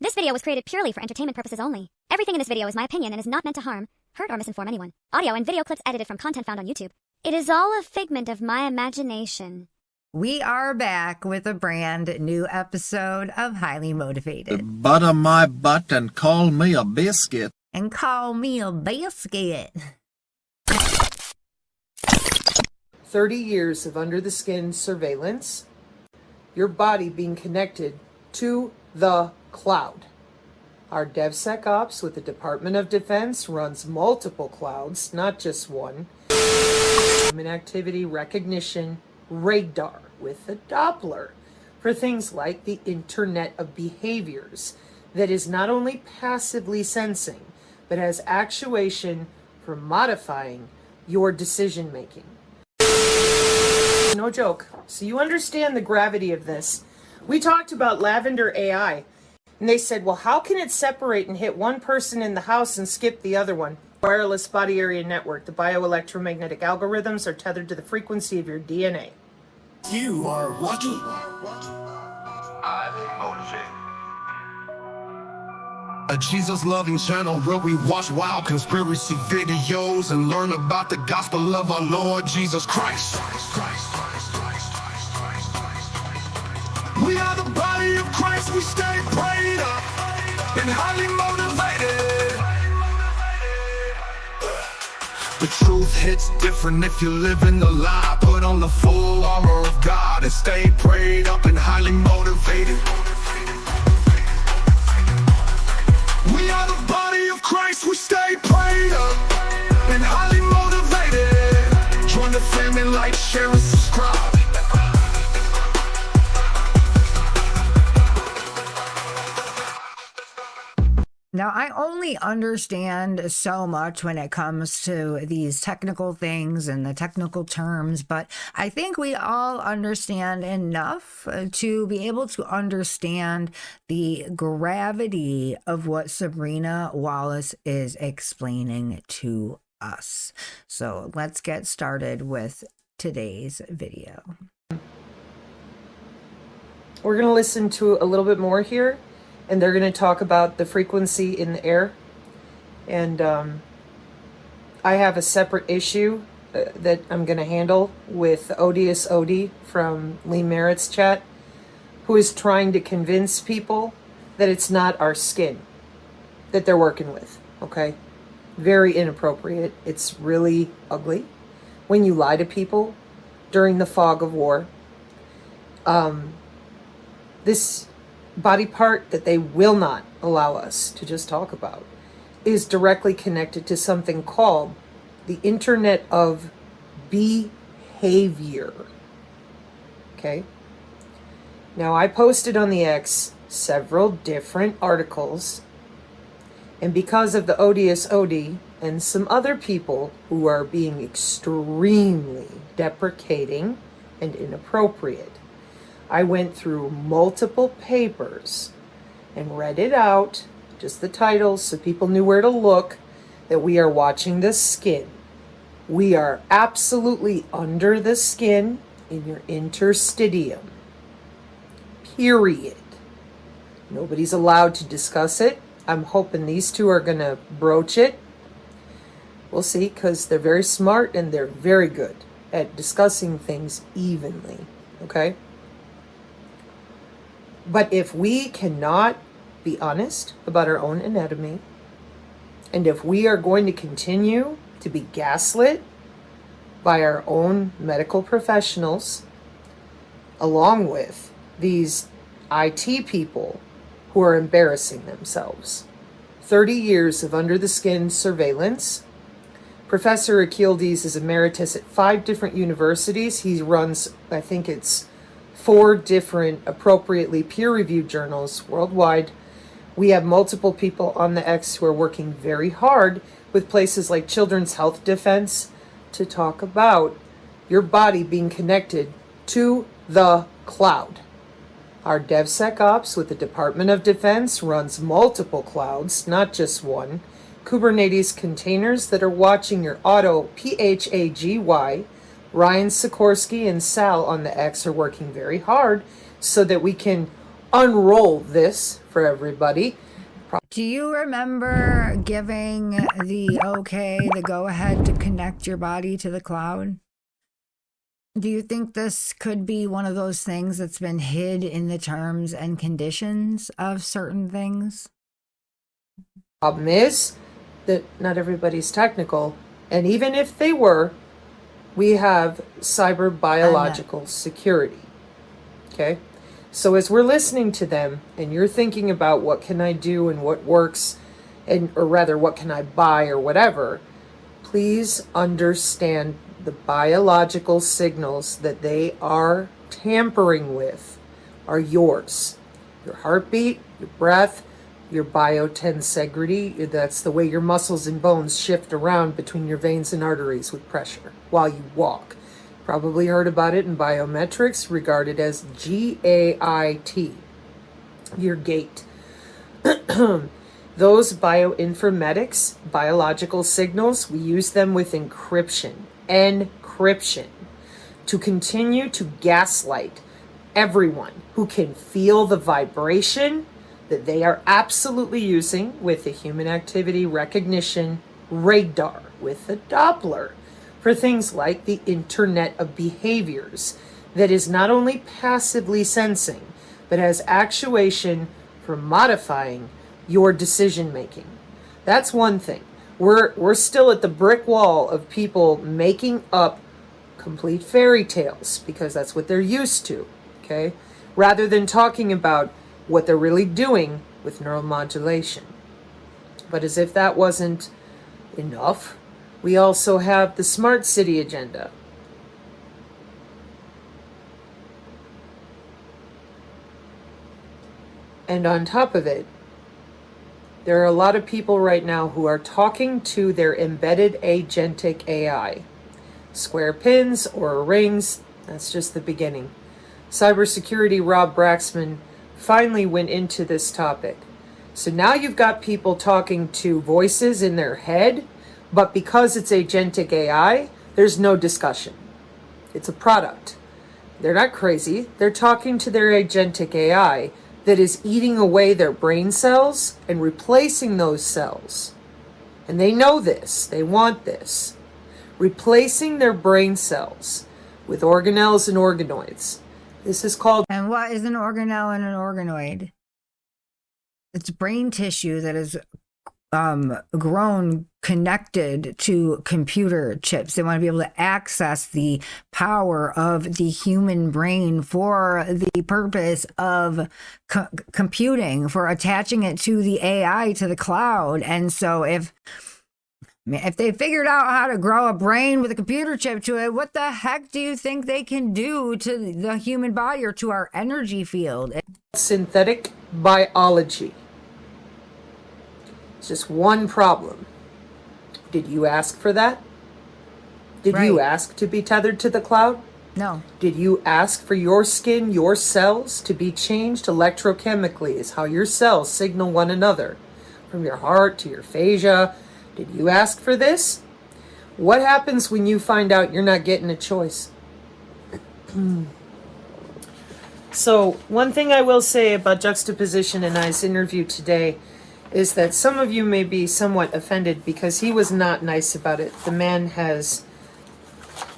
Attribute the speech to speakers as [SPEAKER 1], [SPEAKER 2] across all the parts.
[SPEAKER 1] This video was created purely for entertainment purposes only. Everything in this video is my opinion and is not meant to harm, hurt, or misinform anyone. Audio and video clips edited from content found on YouTube. It is all a figment of my imagination.
[SPEAKER 2] We are back with a brand new episode of Highly Motivated.
[SPEAKER 3] Butter my butt and call me a biscuit.
[SPEAKER 2] And call me a biscuit.
[SPEAKER 4] 30 years of under-the-skin surveillance, your body being connected to the cloud. Our DevSecOps with the Department of Defense runs multiple clouds, not just one. Human activity recognition radar with a Doppler for things like the Internet of Behaviors that is not only passively sensing, but has actuation for modifying your decision making. No joke. So you understand the gravity of this. We talked about Lavender AI, and they said, well, how can it separate and hit one person in the house and skip the other one? Wireless body area network. The bioelectromagnetic algorithms are tethered to the frequency of your DNA.
[SPEAKER 5] You are watching
[SPEAKER 6] High-lyMotivated.
[SPEAKER 5] a Jesus-loving channel where we watch wild conspiracy videos and learn about the gospel of our Lord Jesus Christ. We are the body of Christ. We stay prayed up and highly motivated. The truth hits different if you live in the lie. Put on the full armor of God and stay prayed up and highly motivated. We are the body of Christ. We stay prayed up and highly motivated. Join the family, like, share, and subscribe.
[SPEAKER 2] Now, I only understand so much when it comes to these technical things and the technical terms, but I think we all understand enough to be able to understand the gravity of what Sabrina Wallace is explaining to us. So let's get started with today's video.
[SPEAKER 4] We're going to listen to a little bit more here, and they're going to talk about the frequency in the air. And I have a separate issue that I'm going to handle with Odious Odie from Lee Merritt's chat, who is trying to convince people that it's not our skin that they're working with, okay? Very inappropriate. It's really ugly when you lie to people during the fog of war. This body part that they will not allow us to just talk about is directly connected to something called the Internet of Behavior. Okay? Now, I posted on the X several different articles, and because of the Odious Odie and some other people who are being extremely deprecating and inappropriate, I went through multiple papers and read it out, just the titles, so people knew where to look, that we are watching the skin. We are absolutely under the skin in your interstitium. Period. Nobody's allowed to discuss it. I'm hoping these two are going to broach it. We'll see, because they're very smart and they're very good at discussing things evenly. Okay? But if we cannot be honest about our own anatomy, and if we are going to continue to be gaslit by our own medical professionals, along with these IT people who are embarrassing themselves. 30 years of under-the-skin surveillance. Professor Akhildes is emeritus at 5 different universities. He runs, I think it's 4 different appropriately peer-reviewed journals worldwide. We have multiple people on the X who are working very hard with places like Children's Health Defense to talk about your body being connected to the cloud. Our DevSecOps with the Department of Defense runs multiple clouds, not just one. Kubernetes containers that are watching your auto PHAGY. Ryan Sikorsky and Sal on the X are working very hard so that we can unroll this for everybody.
[SPEAKER 2] Do you remember giving the go ahead to connect your body to the cloud? Do you think this could be one of those things that's been hid in the terms and conditions of certain things?
[SPEAKER 4] Problem is that not everybody's technical, and even if they were, we have cyber biological security. Okay? So as we're listening to them and you're thinking about what can I do and what works, and or rather what can I buy or whatever, please understand the biological signals that they are tampering with are yours. Your heartbeat, your breath, your biotensegrity, that's the way your muscles and bones shift around between your veins and arteries with pressure while you walk. Probably heard about it in biometrics, regarded as GAIT, your gait. Those bioinformatics, biological signals, we use them with encryption to continue to gaslight everyone who can feel the vibration that they are absolutely using with the human activity recognition radar, with the Doppler, for things like the Internet of Behaviors, that is not only passively sensing, but has actuation for modifying your decision making. That's one thing. We're still at the brick wall of people making up complete fairy tales because that's what they're used to, okay? Rather than talking about what they're really doing with neural modulation. But as if that wasn't enough, we also have the smart city agenda. And on top of it, there are a lot of people right now who are talking to their embedded agentic AI. Square pins or rings, that's just the beginning. Cybersecurity Rob Braxman finally went into this topic. So now you've got people talking to voices in their head, but because it's agentic AI, there's no discussion. It's a product. They're not crazy. They're talking to their agentic AI that is eating away their brain cells and replacing those cells. And they know this. They want this. Replacing their brain cells with organelles and organoids. This is called...
[SPEAKER 2] And what is an organelle and an organoid? It's brain tissue that is grown connected to computer chips. They want to be able to access the power of the human brain for the purpose of computing, for attaching it to the AI, to the cloud. And so if they figured out how to grow a brain with a computer chip to it, what the heck do you think they can do to the human body or to our energy field?
[SPEAKER 4] Synthetic biology. It's just one problem. Did you ask for that? Did you ask to be tethered to the cloud?
[SPEAKER 2] No.
[SPEAKER 4] Did you ask for your skin, your cells to be changed electrochemically, is how your cells signal one another, from your heart to your fascia? Did you ask for this? What happens when you find out you're not getting a choice? So, one thing I will say about Juxtaposition and I's interview today is that some of you may be somewhat offended because he was not nice about it. The man has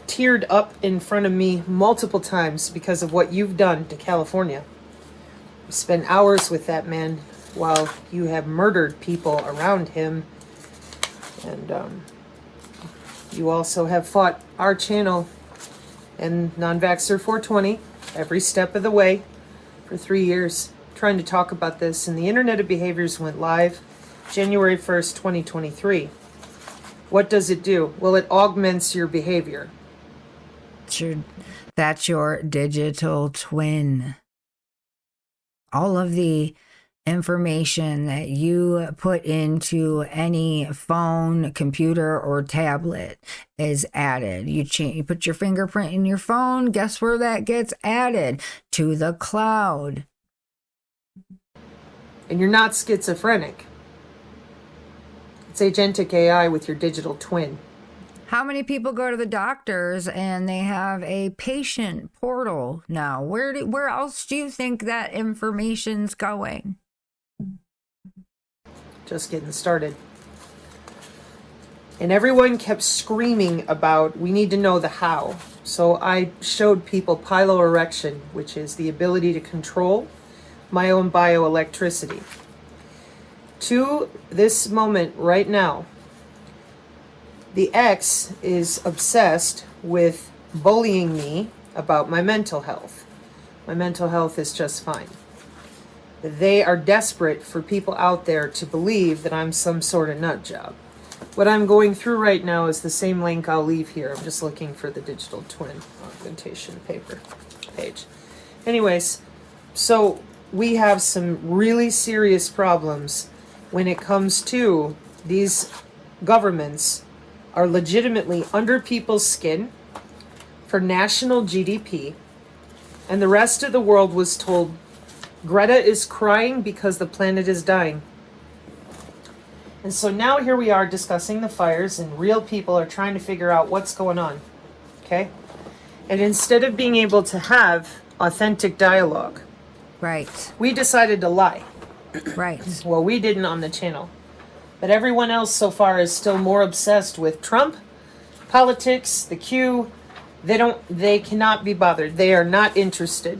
[SPEAKER 4] teared up in front of me multiple times because of what you've done to California. You spent hours with that man while you have murdered people around him. And you also have fought our channel and Non-Vaxxer 420 every step of the way for 3 years, trying to talk about this. And the Internet of Behaviors went live January 1st, 2023. What does it do? Well, it augments your behavior.
[SPEAKER 2] That's your digital twin. All of the information that you put into any phone, computer, or tablet is added. You put your fingerprint in your phone, guess where that gets added? To the cloud.
[SPEAKER 4] And you're not schizophrenic. It's agentic AI with your digital twin.
[SPEAKER 2] How many people go to the doctors and they have a patient portal now? Where else do you think that information's going?
[SPEAKER 4] Just getting started. And everyone kept screaming about, we need to know the how. So I showed people piloerection, which is the ability to control my own bioelectricity. To this moment right now, the ex is obsessed with bullying me about my mental health. My mental health is just fine. They are desperate for people out there to believe that I'm some sort of nut job. What I'm going through right now is the same link I'll leave here. I'm just looking for the digital twin augmentation page. Anyways, so we have some really serious problems when it comes to these governments are legitimately under people's skin for national GDP, and the rest of the world was told Greta is crying because the planet is dying. And so now here we are discussing the fires, and real people are trying to figure out what's going on, okay? And instead of being able to have authentic dialogue,
[SPEAKER 2] Right.
[SPEAKER 4] we decided to lie.
[SPEAKER 2] Right.
[SPEAKER 4] Well, we didn't on the channel. But everyone else so far is still more obsessed with Trump, politics, the Q. They cannot be bothered. They are not interested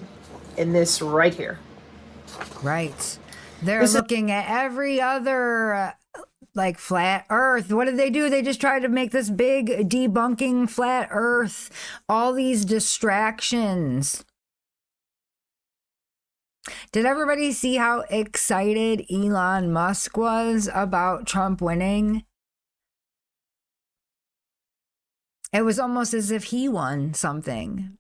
[SPEAKER 4] in this right here.
[SPEAKER 2] Right. They're looking at every other, like flat earth. What did they do? They just tried to make this big debunking flat earth, all these distractions. Did everybody see how excited Elon Musk was about Trump winning? It was almost as if he won something.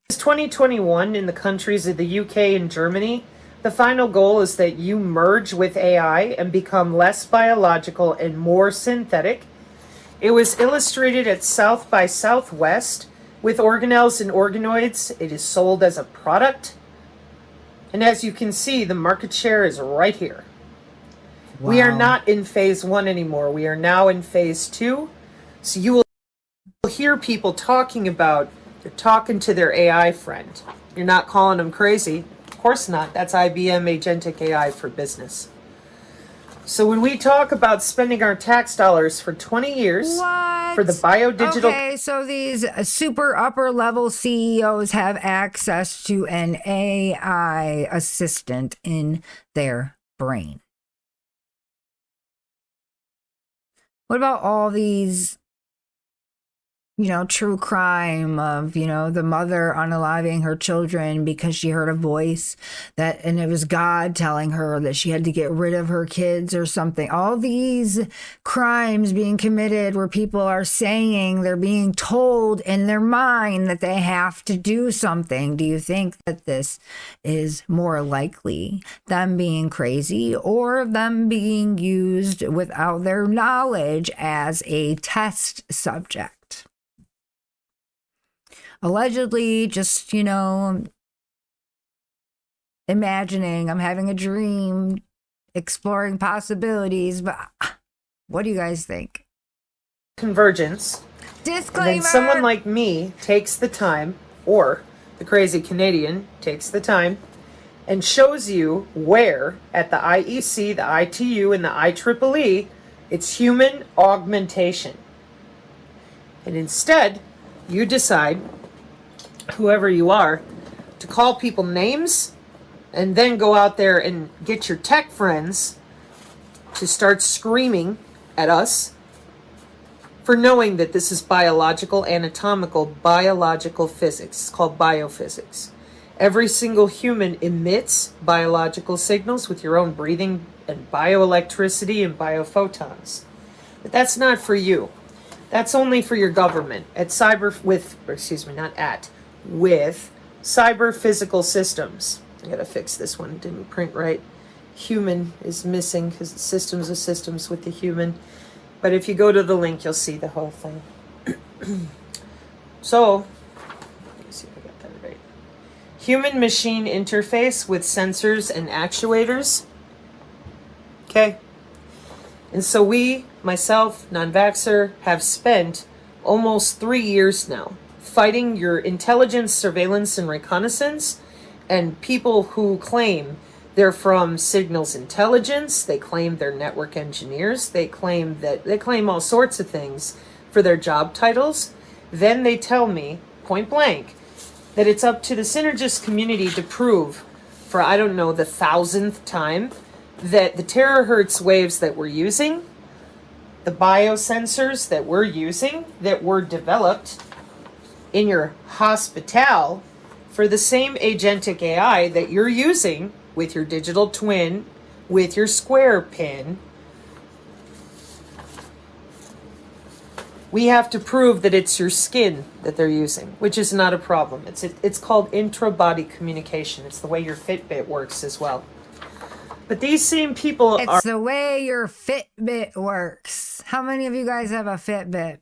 [SPEAKER 4] It's 2021 in the countries of the UK and Germany. The final goal is that you merge with AI and become less biological and more synthetic. It was illustrated at South by Southwest with organelles and organoids. It is sold as a product. And as you can see, the market share is right here. Wow. We are not in phase 1 anymore. We are now in phase 2. So you will hear people talking about, they're talking to their AI friend. You're not calling them crazy. Of course not. That's IBM Agentic AI for business. So when we talk about spending our tax dollars for 20 years for the biodigital...
[SPEAKER 2] Okay, so these super upper level CEOs have access to an AI assistant in their brain. What about all these, true crime of, the mother unaliving her children because she heard a voice and it was God telling her that she had to get rid of her kids or something. All these crimes being committed where people are saying they're being told in their mind that they have to do something. Do you think that this is more likely them being crazy or them being used without their knowledge as a test subject? Allegedly, just, imagining, I'm having a dream, exploring possibilities, but what do you guys think?
[SPEAKER 4] Convergence.
[SPEAKER 2] Disclaimer!
[SPEAKER 4] And then someone like me takes the time, or the crazy Canadian takes the time, and shows you where at the IEC, the ITU, and the IEEE, it's human augmentation. And instead, you decide, whoever you are, to call people names and then go out there and get your tech friends to start screaming at us for knowing that this is biological, anatomical, biological physics. It's called biophysics. Every single human emits biological signals with your own breathing and bioelectricity and biophotons. But that's not for you. That's only for your government with cyber physical systems. I gotta fix this one, it didn't print right. Human is missing because systems of systems with the human. But if you go to the link, you'll see the whole thing. So, let me see if I got that right. Human machine interface with sensors and actuators. Okay. And so we myself, non-vaxxer, have spent almost 3 years now fighting your intelligence, surveillance, and reconnaissance, and people who claim they're from signals intelligence, they claim they're network engineers, they claim all sorts of things for their job titles. Then they tell me, point blank, that it's up to the synergist community to prove, for I don't know, the 1,000th time, that the terahertz waves that we're using, the biosensors that we're using, that were developed in your hospital for the same agentic AI that you're using with your digital twin, with your square pin, we have to prove that it's your skin that they're using, which is not a problem. It's called intra-body communication. It's the way your Fitbit works as well. But these same people
[SPEAKER 2] It's the way your Fitbit works. How many of you guys have a Fitbit?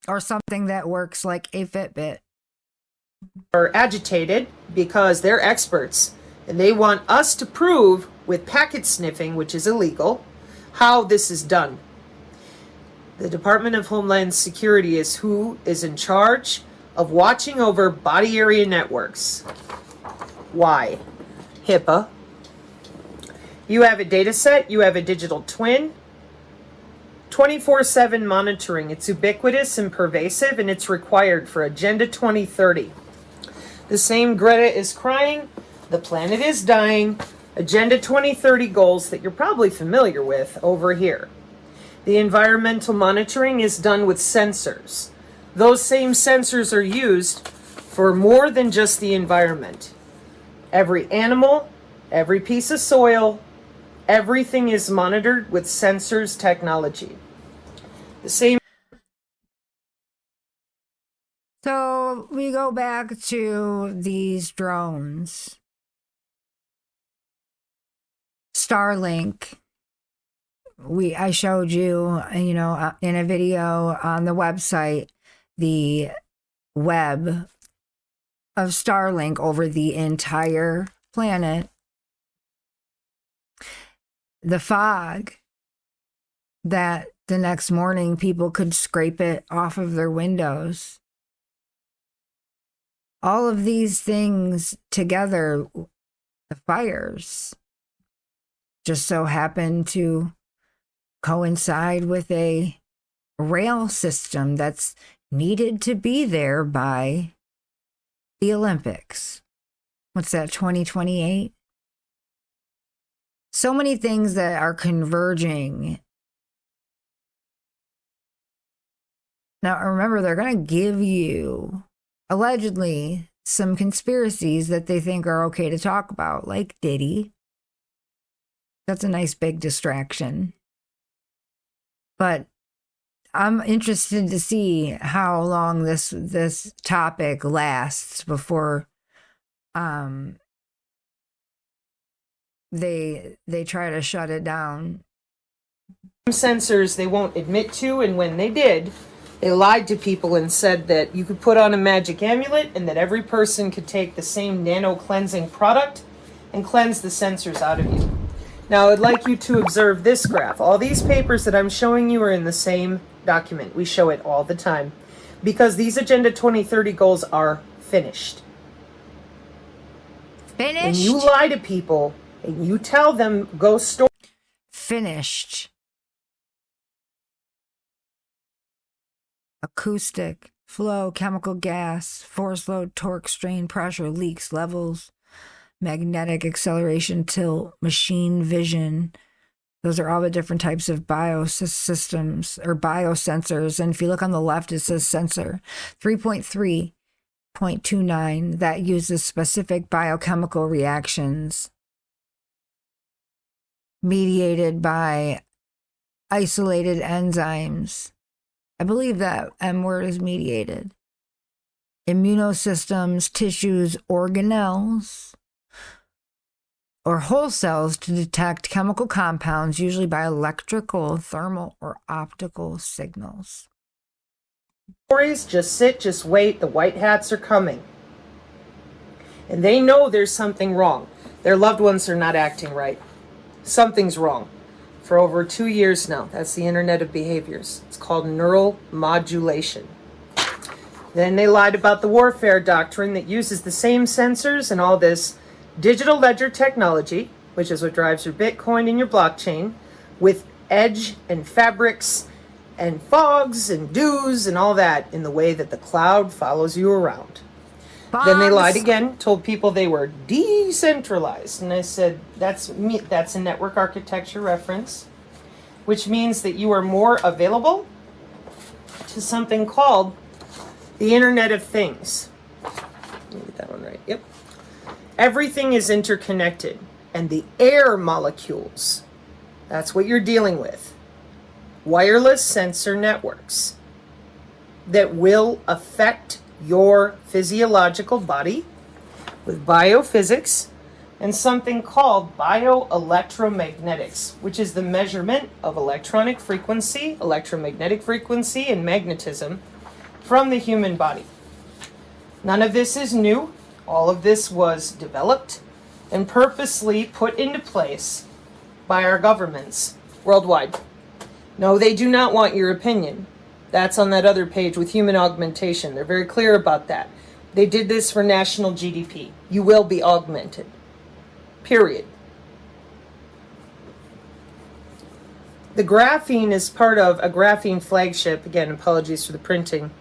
[SPEAKER 2] Or something that works like a Fitbit?
[SPEAKER 4] are agitated because they're experts and they want us to prove with packet sniffing, which is illegal, how this is done. The Department of Homeland Security is who is in charge of watching over body area networks. Why? HIPAA. You have a data set, you have a digital twin, 24/7 monitoring. It's ubiquitous and pervasive, and it's required for Agenda 2030. The same Greta is crying, the planet is dying, Agenda 2030 goals that you're probably familiar with over here. The environmental monitoring is done with sensors. Those same sensors are used for more than just the environment. Every animal, every piece of soil, everything is monitored with sensors technology. The same.
[SPEAKER 2] So we go back to these drones. Starlink. I showed you, in a video on the website, the web of Starlink over the entire planet. The fog that the next morning people could scrape it off of their windows. All of these things together, the fires, just so happen to coincide with a rail system that's needed to be there by the Olympics. What's that, 2028? So many things that are converging. Now, remember, they're going to give you, allegedly, some conspiracies that they think are okay to talk about, like Diddy. That's a nice big distraction. But I'm interested to see how long this topic lasts before they try to shut it down.
[SPEAKER 4] Sensors they won't admit to, and when they did, they lied to people and said that you could put on a magic amulet and that every person could take the same nano cleansing product and cleanse the sensors out of you. Now, I'd like you to observe this graph. All these papers that I'm showing you are in the same document. We show it all the time because these Agenda 2030 goals are finished.
[SPEAKER 2] Finished?
[SPEAKER 4] When you lie to people and you tell them, go store.
[SPEAKER 2] Finished. Acoustic, flow, chemical gas, force load, torque, strain, pressure, leaks, levels, magnetic acceleration, tilt, machine vision. Those are all the different types of biosystems or biosensors. And if you look on the left, it says sensor 3.3.29 that uses specific biochemical reactions mediated by isolated enzymes. I believe that M word is mediated. Immunosystems, tissues, organelles, or whole cells to detect chemical compounds, usually by electrical, thermal, or optical signals.
[SPEAKER 4] Just sit, just wait. The white hats are coming. And they know there's something wrong. Their loved ones are not acting right. Something's wrong. for over 2 years now. That's the Internet of Behaviors. It's called neural modulation. Then they lied about the warfare doctrine that uses the same sensors and all this digital ledger technology, which is what drives your Bitcoin and your blockchain, with edge and fabrics and fogs and dews and all that in the way that the cloud follows you around. Then they lied again, told people they were decentralized. And I said, that's a network architecture reference, which means that you are more available to something called the Internet of Things. Let me get that one right. Yep. Everything is interconnected. And the air molecules, that's what you're dealing with. Wireless sensor networks that will affect your physiological body with biophysics and something called bioelectromagnetics, which is the measurement of electronic frequency, electromagnetic frequency, and magnetism from the human body. None of this is new. All of this was developed and purposely put into place by our governments worldwide. No, they do not want your opinion. That's on that other page with human augmentation. They're very clear about that. They did this for national GDP. You will be augmented. Period. The graphene is part of a graphene flagship. Again, apologies for the printing.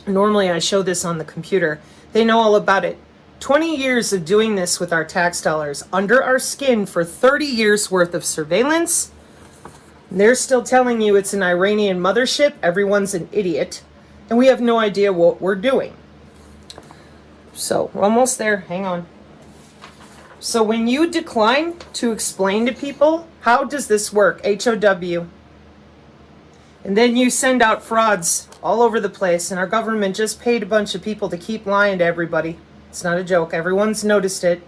[SPEAKER 4] Normally I show this on the computer. They know all about it. 20 years of doing this with our tax dollars under our skin for 30 years worth of surveillance. They're still telling you it's an Iranian mothership. Everyone's an idiot. And we have no idea what we're doing. So we're almost there. Hang on. So when you decline to explain to people, how does this work? HOW. And then you send out frauds all over the place. And our government just paid a bunch of people to keep lying to everybody. It's not a joke. Everyone's noticed it.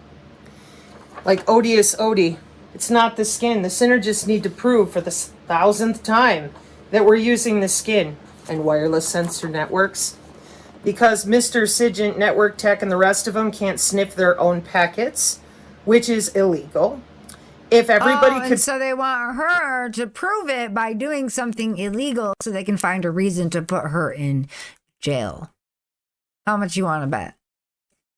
[SPEAKER 4] Like odious Odie. It's not the skin. The synergists need to prove for the 1,000th time that we're using the skin and wireless sensor networks. Because Mr. Sigint, Network Tech, and the rest of them can't sniff their own packets, which is illegal. If everybody could...
[SPEAKER 2] And so they want her to prove it by doing something illegal so they can find a reason to put her in jail. How much you want to bet?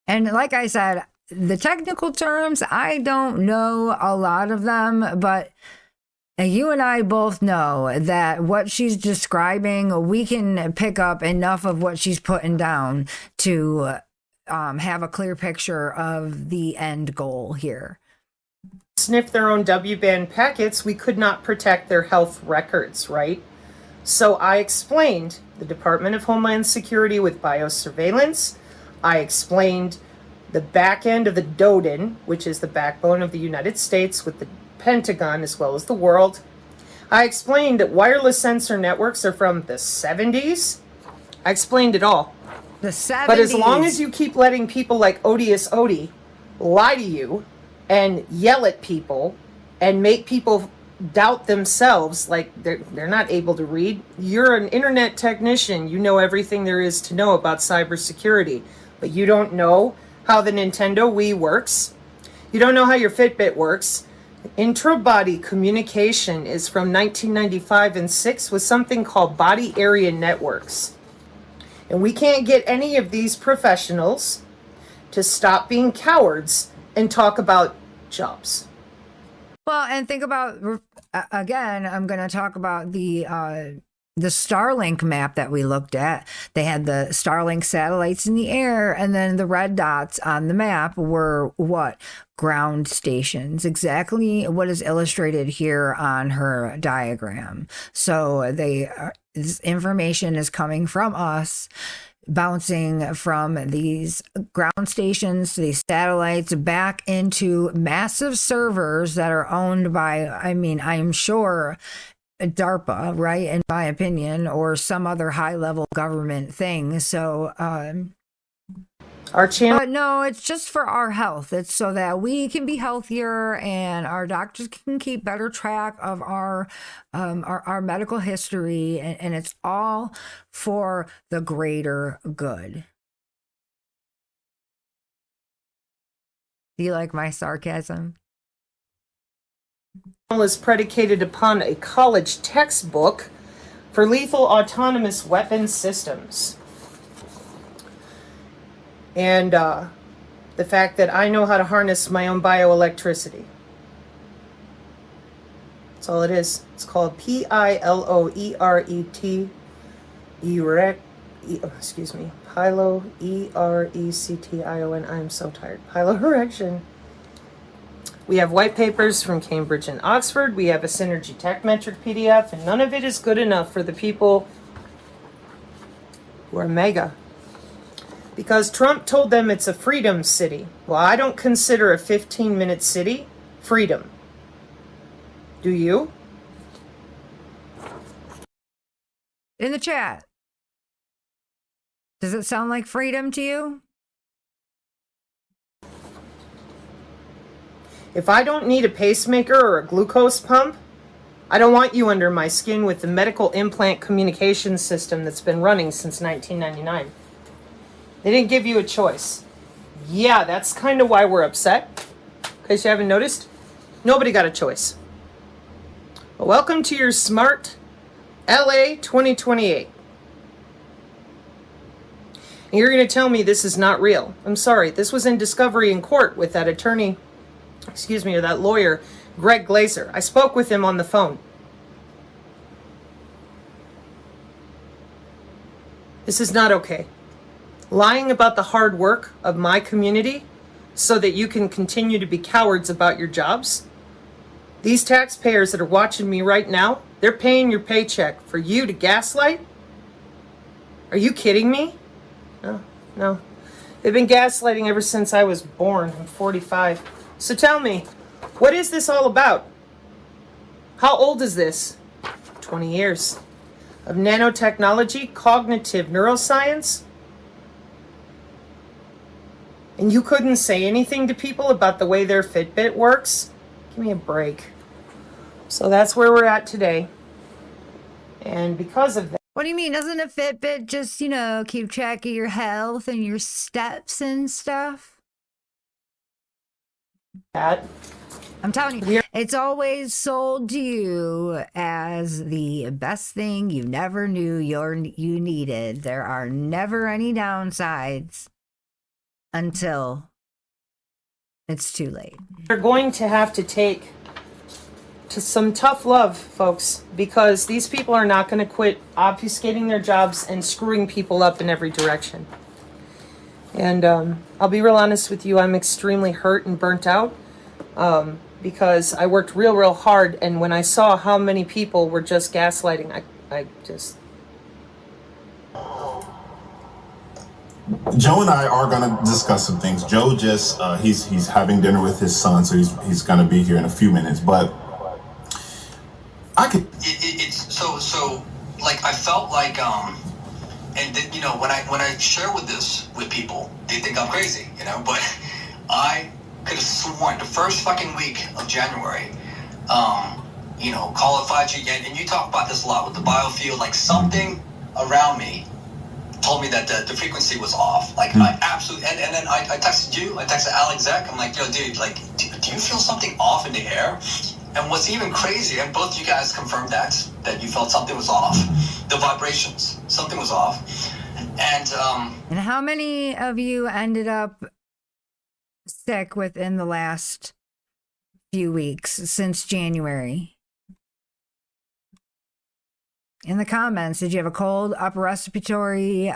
[SPEAKER 2] And like I said, the technical terms, I don't know a lot of them, but you and I both know that what she's describing, we can pick up enough of what she's putting down to have a clear picture of the end goal here.
[SPEAKER 4] Sniff their own W-band packets, we could not protect their health records, right? So I explained the Department of Homeland Security with biosurveillance. I explained the back end of the DODIN, which is the backbone of the United States with the Pentagon as well as the world. I explained that wireless sensor networks are from the 70s. I explained it all.
[SPEAKER 2] The 70s.
[SPEAKER 4] But as long as you keep letting people like Odious Odie lie to you and yell at people and make people doubt themselves, like they're not able to read. You're an internet technician. You know everything there is to know about cybersecurity, but you don't know how the Nintendo Wii works. You don't know how your Fitbit works. Intra-body communication is from 1995 and 6 with something called body area networks. And we can't get any of these professionals to stop being cowards and talk about jobs.
[SPEAKER 2] Well, and think about, again, I'm going to talk about the Starlink map that we looked at. They had the Starlink satellites in the air, and then the red dots on the map were what? Ground stations. Exactly what is illustrated here on her diagram. So this information is coming from us, bouncing from these ground stations to these satellites back into massive servers that are owned by, I'm sure, DARPA, right? In my opinion, or some other high level government thing. So,
[SPEAKER 4] our channel.
[SPEAKER 2] But no, it's just for our health. It's so that we can be healthier and our doctors can keep better track of our medical history, and it's all for the greater good. Do you like my sarcasm?
[SPEAKER 4] is predicated upon a college textbook for lethal autonomous weapon systems. And the fact that I know how to harness my own bioelectricity. That's all it is. It's called PILOERET. Excuse me. Piloerectation. I'm so tired. Piloerection. We have white papers from Cambridge and Oxford. We have a Synergy Tech Metric PDF, and none of it is good enough for the people who are mega. Because Trump told them it's a freedom city. Well, I don't consider a 15-minute city freedom. Do you?
[SPEAKER 2] In the chat, does it sound like freedom to you?
[SPEAKER 4] If I don't need a pacemaker or a glucose pump, I don't want you under my skin with the medical implant communication system that's been running since 1999. They didn't give you a choice. Yeah, that's kind of why we're upset. In case you haven't noticed, nobody got a choice. Well, welcome to your smart LA 2028. And you're going to tell me this is not real. I'm sorry, this was in discovery in court with that attorney, or that lawyer, Greg Glazer. I spoke with him on the phone. This is not okay. Lying about the hard work of my community so that you can continue to be cowards about your jobs. These taxpayers that are watching me right now, they're paying your paycheck for you to gaslight? Are you kidding me? No. They've been gaslighting ever since I was born. I'm 45. So tell me, what is this all about? How old is this? 20 years. Of nanotechnology, cognitive neuroscience? And you couldn't say anything to people about the way their Fitbit works? Give me a break. So that's where we're at today. And because of that.
[SPEAKER 2] What do you mean? Doesn't a Fitbit just, keep track of your health and your steps and stuff? I'm telling you, it's always sold to you as the best thing you never knew you needed. There are never any downsides until it's too late.
[SPEAKER 4] You're going to have to take to some tough love, folks, because these people are not going to quit obfuscating their jobs and screwing people up in every direction. And I'll be real honest with you, I'm extremely hurt and burnt out because I worked real hard, and when I saw how many people were just gaslighting, I just...
[SPEAKER 6] Joe and I are going to discuss some things. Joe just, he's having dinner with his son, so he's going to be here in a few minutes, but I could...
[SPEAKER 7] It's so like, I felt like, and when I share this with people, they think I'm crazy, but I could have sworn the first fucking week of January, call it 5G, and you talk about this a lot with the BIOFIELD, like something around me told me that the frequency was off. Like, I absolutely, and then I texted you, I texted Alex Zek, I'm like, yo, dude, like, do you feel something off in the air? And what's even crazier, and both you guys confirmed that you felt something was off. The vibrations, something was off. And
[SPEAKER 2] how many of you ended up sick within the last few weeks since January? In the comments, did you have a cold, upper respiratory?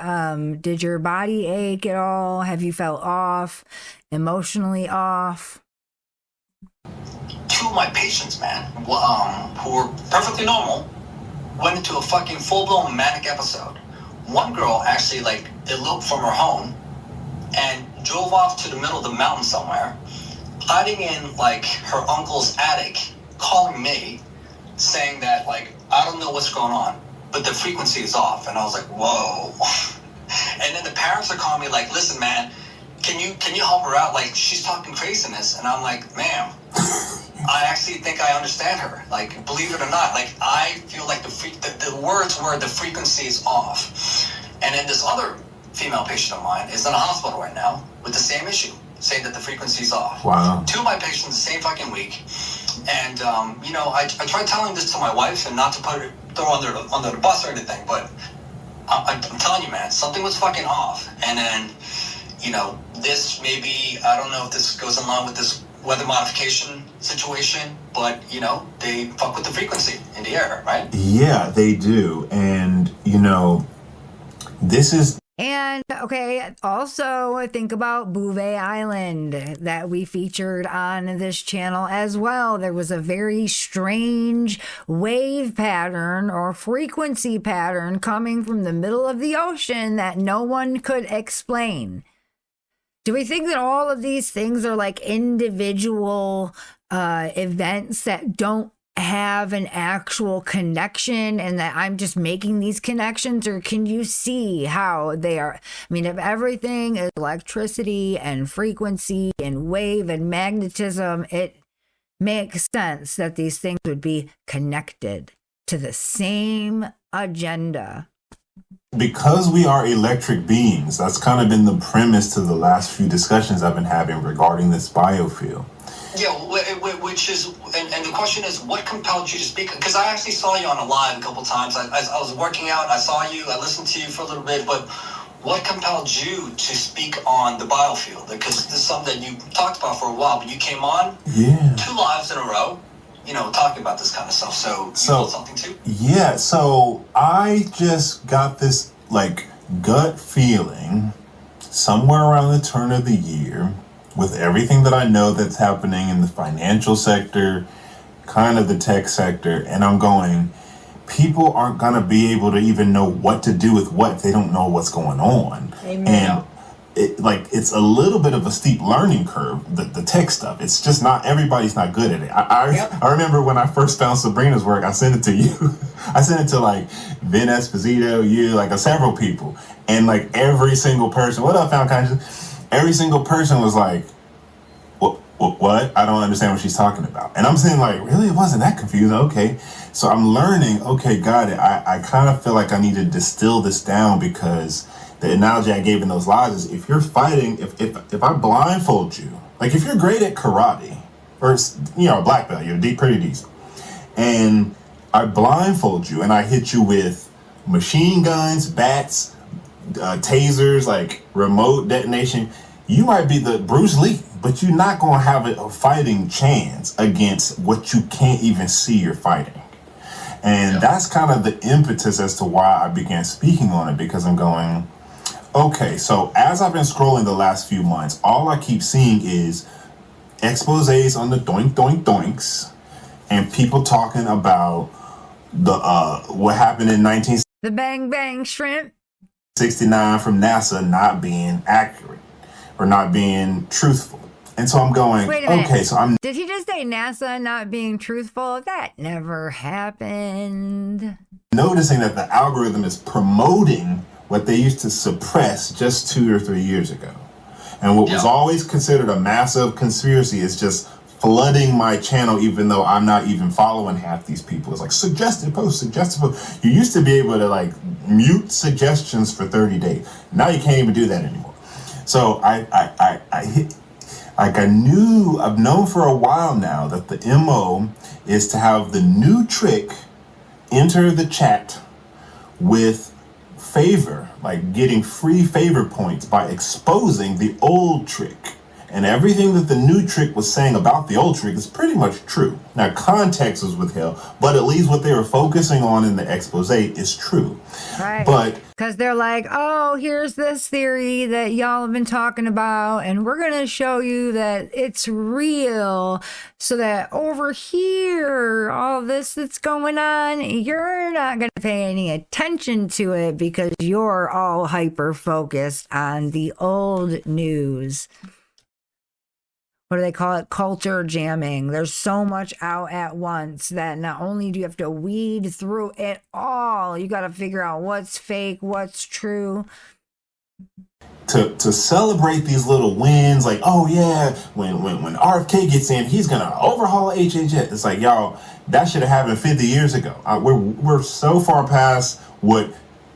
[SPEAKER 2] Did your body ache at all? Have you felt off, emotionally off?
[SPEAKER 7] Two of my patients, man, who were perfectly normal, went into a fucking full-blown manic episode. One girl actually, eloped from her home and drove off to the middle of the mountain somewhere, hiding in, her uncle's attic, calling me, saying that, I don't know what's going on, but the frequency is off. And I was like, whoa. And then the parents are calling me listen, man, can you help her out? She's talking craziness. And I'm like, ma'am, I actually think I understand her. Believe it or not, I feel like the words were the frequency is off. And then this other female patient of mine is in a hospital right now with the same issue, saying that the frequency is off.
[SPEAKER 6] Wow.
[SPEAKER 7] Two of my patients the same fucking week. And I tried telling this to my wife and not to throw under the bus or anything, but I'm telling you, man, something was fucking off. And then, this maybe, I don't know if this goes along with this weather modification situation, but, they fuck with the frequency in the air, right?
[SPEAKER 6] Yeah, they do. And, this is...
[SPEAKER 2] And okay, also think about Bouvet Island that we featured on this channel as well. There was a very strange wave pattern or frequency pattern coming from the middle of the ocean that no one could explain. Do we think that all of these things are like individual events that don't have an actual connection and that I'm just making these connections? Or can you see how they are? I mean, if everything is electricity and frequency and wave and magnetism, it makes sense that these things would be connected to the same agenda.
[SPEAKER 6] Because we are electric beings, that's kind of been the premise to the last few discussions I've been having regarding this biofield.
[SPEAKER 7] Yeah, which is, and the question is, what compelled you to speak? Because I actually saw you on a live a couple times. I was working out, I saw you, I listened to you for a little bit, but what compelled you to speak on the biofield? Because this is something that you talked about for a while, but you came on 2 lives in a row, talking about this kind of stuff. So you felt something too?
[SPEAKER 6] Yeah, so I just got this, gut feeling somewhere around the turn of the year, with everything that I know that's happening in the financial sector, kind of the tech sector, and I'm going, people aren't going to be able to even know what to do with what if they don't know what's going on.
[SPEAKER 4] Amen.
[SPEAKER 6] And it's a little bit of a steep learning curve, the tech stuff. It's just not, everybody's not good at it. I remember when I first found Sabrina's work, I sent it to you. I sent it to Vin Esposito, you, several people. And every single person, what up, Found Conscious? Every single person was like, what? I don't understand what she's talking about. And I'm saying really? It wasn't that confusing. Okay. So I'm learning, okay, got it. I kind of feel like I need to distill this down, because the analogy I gave in those lives is, if you're fighting, if I blindfold you, if you're great at karate, or, a black belt, you're pretty decent, and I blindfold you and I hit you with machine guns, bats, tasers, remote detonation, you might be the Bruce Lee, but you're not going to have a fighting chance against what you can't even see you're fighting. And that's kind of the impetus as to why I began speaking on it, because I'm going, okay, so as I've been scrolling the last few months, all I keep seeing is exposés on the doink doink doinks, and people talking about the what happened in
[SPEAKER 2] The bang bang shrimp
[SPEAKER 6] 1969 from NASA not being accurate or not being truthful. And so I'm going,
[SPEAKER 2] Wait a minute.
[SPEAKER 6] okay, so I'm...
[SPEAKER 2] Did he just say NASA not being truthful? That never happened.
[SPEAKER 6] noticing that the algorithm is promoting what they used to suppress just 2 or 3 years ago. And what was always considered a massive conspiracy is just flooding my channel, even though I'm not even following half these people. It's suggested post, suggested post. You used to be able to mute suggestions for 30 days. Now you can't even do that anymore. So I've known for a while now that the MO is to have the new trick enter the chat with favor, getting free favor points by exposing the old trick. And everything that the new trick was saying about the old trick is pretty much true. Now, context was withheld, but at least what they were focusing on in the expose is true.
[SPEAKER 2] Right.
[SPEAKER 6] But
[SPEAKER 2] because they're oh, here's this theory that y'all have been talking about, and we're going to show you that it's real, so that over here, all this that's going on, you're not going to pay any attention to it because you're all hyper focused on the old news. What do they call it? Culture jamming. There's so much out at once that not only do you have to weed through it all, you got to figure out what's fake, what's true.
[SPEAKER 6] To celebrate these little wins, oh yeah, when RFK gets in, he's gonna overhaul HHS. It's y'all, that should have happened 50 years ago. We're so far past what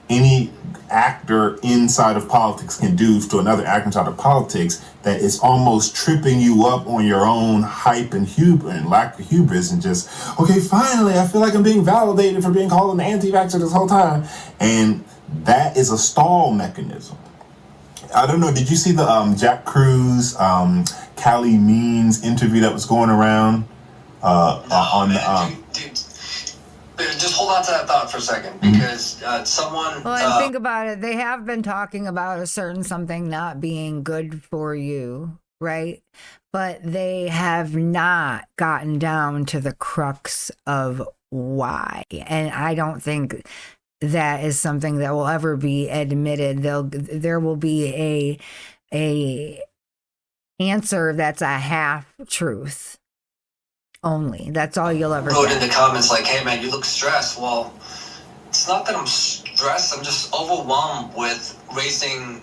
[SPEAKER 6] any actor inside of politics can do to another actor inside of politics, that it's almost tripping you up on your own hype and lack of hubris, and just, okay, finally, I feel like I'm being validated for being called an anti-vaxxer this whole time. And that is a stall mechanism. I don't know, did you see the Jack Cruz, Callie Means interview that was going around
[SPEAKER 7] dude, just hold on to that thought for a second, because someone...
[SPEAKER 2] Well, and think about it. They have been talking about a certain something not being good for you, right? But they have not gotten down to the crux of why. And I don't think that is something that will ever be admitted. There will be a answer that's a half truth only. That's all you'll ever
[SPEAKER 7] wrote
[SPEAKER 2] get.
[SPEAKER 7] in the comments like, hey man, you look stressed. Well, it's not that I'm stressed, I'm just overwhelmed with raising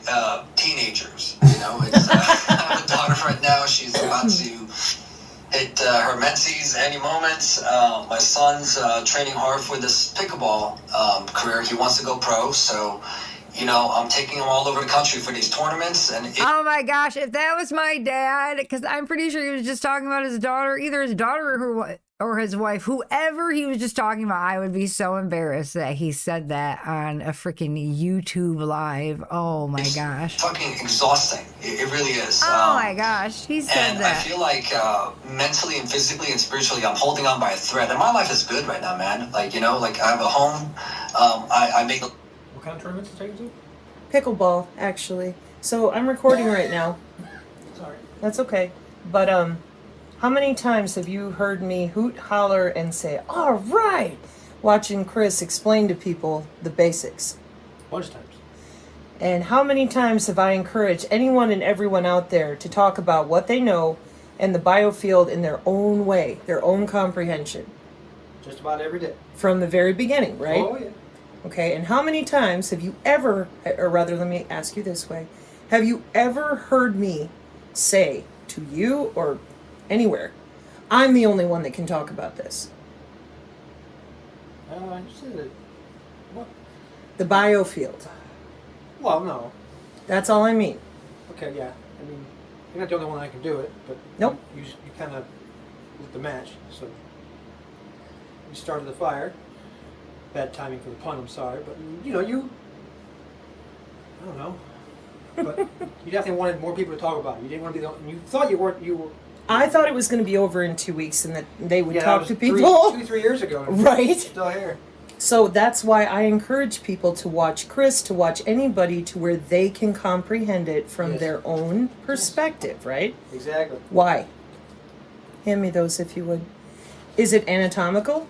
[SPEAKER 7] teenagers. You know, it's, I have a daughter right now, she's about to hit her menses any moment. My son's training hard for this pickleball career. He wants to go pro, so you know, I'm taking him all over the country for these tournaments. And
[SPEAKER 2] oh my gosh, if that was my dad, because I'm pretty sure he was just talking about his daughter, either his daughter or his wife, whoever he was just talking about, I would be so embarrassed that he said that on a freaking YouTube live. Oh my gosh.
[SPEAKER 7] Fucking exhausting. It really is.
[SPEAKER 2] Oh my gosh, he said
[SPEAKER 7] and
[SPEAKER 2] that.
[SPEAKER 7] I feel like mentally and physically and spiritually, I'm holding on by a thread. And my life is good right now, man. Like, you know, like I have a home. I make...
[SPEAKER 8] What kind of tournaments are you taking to?
[SPEAKER 4] Pickleball, actually. So I'm recording right now.
[SPEAKER 8] Sorry.
[SPEAKER 4] That's okay. But how many times have you heard me hoot, holler, and say, all right, watching Chris explain to people the basics?
[SPEAKER 8] A bunch of times.
[SPEAKER 4] And how many times have I encouraged anyone and everyone out there to talk about what they know and the biofield in their own way, their own comprehension?
[SPEAKER 8] Just about every day.
[SPEAKER 4] From the very beginning, right?
[SPEAKER 8] Oh, yeah.
[SPEAKER 4] Okay, and how many times have you ever, or rather, let me ask you this way, have you ever heard me say to you or anywhere, I'm the only one that can talk about this?
[SPEAKER 8] I said it. What?
[SPEAKER 4] The biofield.
[SPEAKER 8] Well, no.
[SPEAKER 4] That's all I mean.
[SPEAKER 8] Okay, yeah. I mean, you're not the only one that can do it, but
[SPEAKER 4] Nope.
[SPEAKER 8] you kind of lit the match. So you started the fire. Bad timing for the pun, I'm sorry, but you know, I don't know, but you definitely wanted more people to talk about it. You didn't want to be you thought you were.
[SPEAKER 4] I thought it was going to be over in 2 weeks and that they would talk to people.
[SPEAKER 8] 2-3 years ago.
[SPEAKER 4] Right.
[SPEAKER 8] Still here.
[SPEAKER 4] So that's why I encourage people to watch Chris, to watch anybody to where they can comprehend it from
[SPEAKER 8] Yes.
[SPEAKER 4] their own perspective, right?
[SPEAKER 8] Exactly.
[SPEAKER 4] Why? Hand me those if you would. Is it anatomical?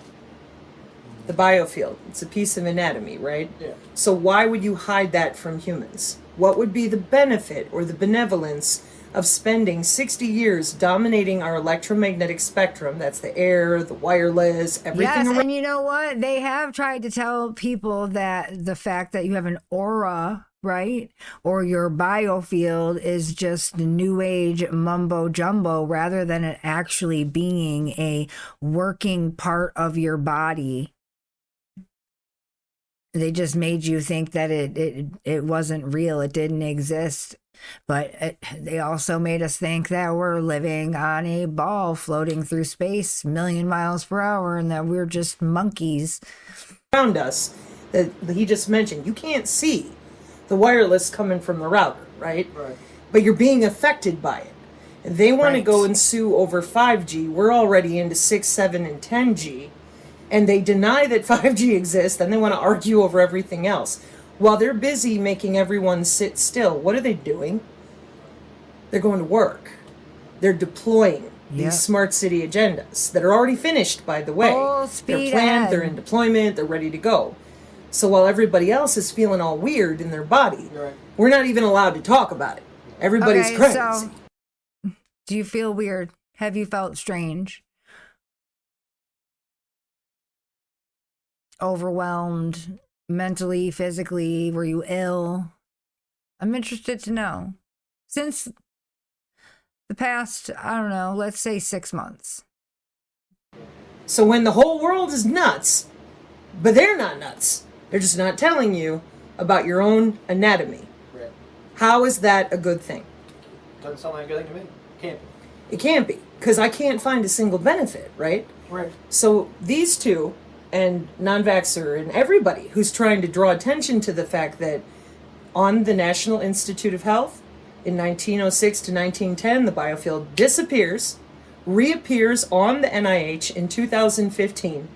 [SPEAKER 4] The biofield. It's a piece of anatomy, right?
[SPEAKER 8] Yeah.
[SPEAKER 4] So why would you hide that from humans? What would be the benefit or the benevolence of spending 60 years dominating our electromagnetic spectrum? That's the air, the wireless, everything
[SPEAKER 2] Yes,
[SPEAKER 4] around.
[SPEAKER 2] and you know what? They have tried to tell people that the fact that you have an aura, right, or your biofield is just new age mumbo jumbo rather than it actually being a working part of your body. They just made you think that it wasn't real. It didn't exist. But they also made us think that we're living on a ball floating through space, 1,000,000 miles per hour, and that we're just monkeys.
[SPEAKER 4] Around us that he just mentioned. You can't see the wireless coming from the router, right?
[SPEAKER 8] Right.
[SPEAKER 4] But you're being affected by it. And they want to
[SPEAKER 2] Right.
[SPEAKER 4] go and sue over 5G. We're already into 6, 7, and 10G. And they deny that 5G exists, then they want to argue over everything else. While they're busy making everyone sit still, what are they doing? They're going to work. They're deploying
[SPEAKER 2] Yep.
[SPEAKER 4] these smart city agendas that are already finished, by the way.
[SPEAKER 2] Full
[SPEAKER 4] They're
[SPEAKER 2] speed
[SPEAKER 4] planned,
[SPEAKER 2] ahead.
[SPEAKER 4] they're in deployment, they're ready to go. So while everybody else is feeling all weird in their body,
[SPEAKER 8] You're right.
[SPEAKER 4] we're not even allowed to talk about it. Everybody's
[SPEAKER 2] Okay,
[SPEAKER 4] crazy.
[SPEAKER 2] so do you feel weird? Have you felt strange? Overwhelmed? Mentally, physically? Were you ill? I'm interested to know. Since the past, I don't know, let's say 6 months.
[SPEAKER 4] So when the whole world is nuts, but they're not nuts, they're just not telling you, about your own anatomy,
[SPEAKER 8] Right.
[SPEAKER 4] how is that a good thing?
[SPEAKER 8] Doesn't sound like a good thing to me. Can't be.
[SPEAKER 4] It can't be, because I can't find a single benefit, right?
[SPEAKER 8] Right.
[SPEAKER 4] So these two, and non-vaxxer, and everybody who's trying to draw attention to the fact that on the National Institute of Health, in 1906 to 1910, the biofield disappears, reappears on the NIH in 2015,